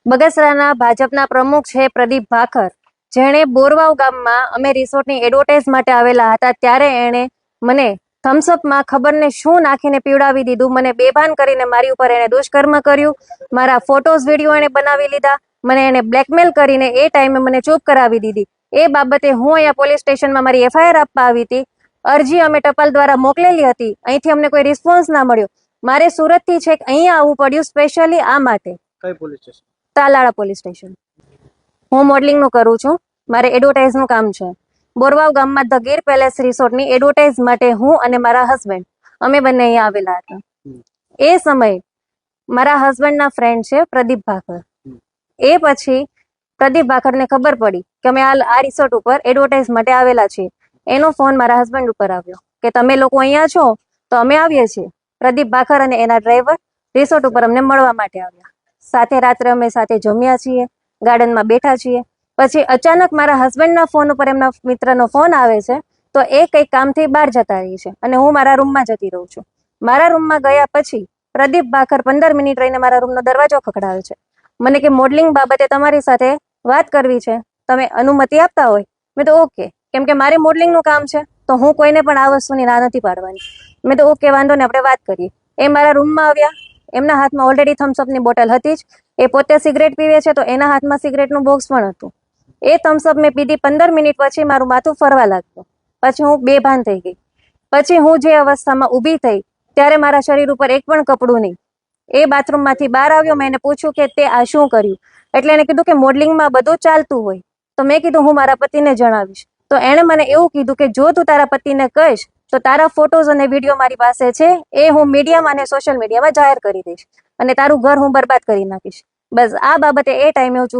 બગસરાના ભાજપના પ્રમુખ છે પ્રદીપ ભાખર, જેણે બોરવાવ ગામમાં અમે રિસોર્ટની એડવર્ટાઇઝ માટે આવેલા હતા ત્યારે એણે મને થમ્સઅપમાં ખબર ને શું નાખીને પીવડાવી દીધું. મને બેભાન કરીને મારી ઉપર એણે દુષ્કર્મ કર્યું. મારા ફોટોઝ વિડીયો એણે બનાવી લીધા. મને એને બ્લેકમેલ કરીને એ ટાઈમે મને ચૂપ કરાવી દીધી. એ બાબતે હું અહીંયા પોલીસ સ્ટેશનમાં મારી FIR આપવા આવી હતી. અરજી અમે ટપાલ દ્વારા મોકલેલી હતી. અહીંથી અમને કોઈ રિસ્પોન્સ ના મળ્યો. મારે સુરતથી છેક અહીંયા આવવું પડ્યું સ્પેશિયલી આ માટે. કઈ police station? Talala police station. હું મોડલિંગનું કરું છું. મારે એડવર્ટાઇઝનું કામ છે. બોરવાવ ગામમાં ધ ગીર પેલેસ રિસોર્ટની એડવર્ટાઇઝ માટે હું અને મારા હસબન્ડ અમે બંને અહીંયા આવેલા હતા. એ સમયે મારા હસબન્ડના ફ્રેન્ડ છે પ્રદીપ ભાખર. એ પછી પ્રદીપ ભાખરને ખબર પડી કે અમે આ રિસોર્ટ ઉપર એડવર્ટાઇઝ માટે આવેલા છીએ. એનો ફોન મારા હસબન્ડ ઉપર આવ્યો કે તમે લોકો અહીંયા છો તો અમે આવીએ છીએ. પ્રદીપ ભાખર અને એના ડ્રાઈવર રિસોર્ટ ઉપર અમને મળવા માટે આવ્યા. સાથે રાત્રે અમે સાથે જમ્યા છીએ, ગાર્ડનમાં બેઠા છીએ. પછી અચાનક મારા હસબન્ડના ફોન ઉપર એમના મિત્રનો ફોન આવે છે તો એ કંઈક કામથી બહાર જતા રહી છે અને હું મારા રૂમમાં જતી રહું છું. મારા રૂમમાં ગયા પછી પ્રદીપ ભાખર 15 મિનિટ રહીને મારા રૂમનો દરવાજો ખખડાવે છે. મને કે મોડલિંગ બાબતે તમારી સાથે વાત કરવી છે, તમે અનુમતિ આપતા હોય. મેં તો ઓકે, કેમ કે મારે મોડલિંગનું કામ છે તો હું કોઈને પણ આ વસ્તુની ના નથી પાડવાની. મેં તો ઓકે, વાંધો ને, આપણે વાત કરીએ. એ મારા રૂમમાં આવ્યા. એમના હાથમાં ઓલરેડી થમ્સઅપની બોટલ હતી જ. એ પોતે સિગરેટ પીવે છે તો એના હાથમાં સિગરેટનું બોક્સ પણ હતું. એ થમ્સઅપ મેં પીધી 15 મિનિટ પછી મારું માથું ફરવા લાગ્યું. પછી હું બેભાન થઈ ગઈ. પછી હું જે અવસ્થામાં ઊભી થઈ ત્યારે મારા શરીર ઉપર એક પણ કપડું નહીં. એ બાથરૂમમાંથી બહાર આવ્યો. મેં એને પૂછ્યું કે તે આ શું કર્યું? એટલે એને કીધું કે મોડલિંગમાં બધું ચાલતું હોય. તો મેં કીધું હું મારા પતિને જણાવીશ. તો એણે મને એવું કીધું કે જો તું તારા પતિને કહીશ તો તારા ફોટોઝ અને વિડીયો મારી પાસે છે, એ હું મીડિયામાં અને સોશિયલ મીડિયામાં જાહેર કરી દઈશ અને તારું ઘર હું બરબાદ કરી નાખીશ. બસ આ બાબતે એ ટાઈમે હું ચૂપ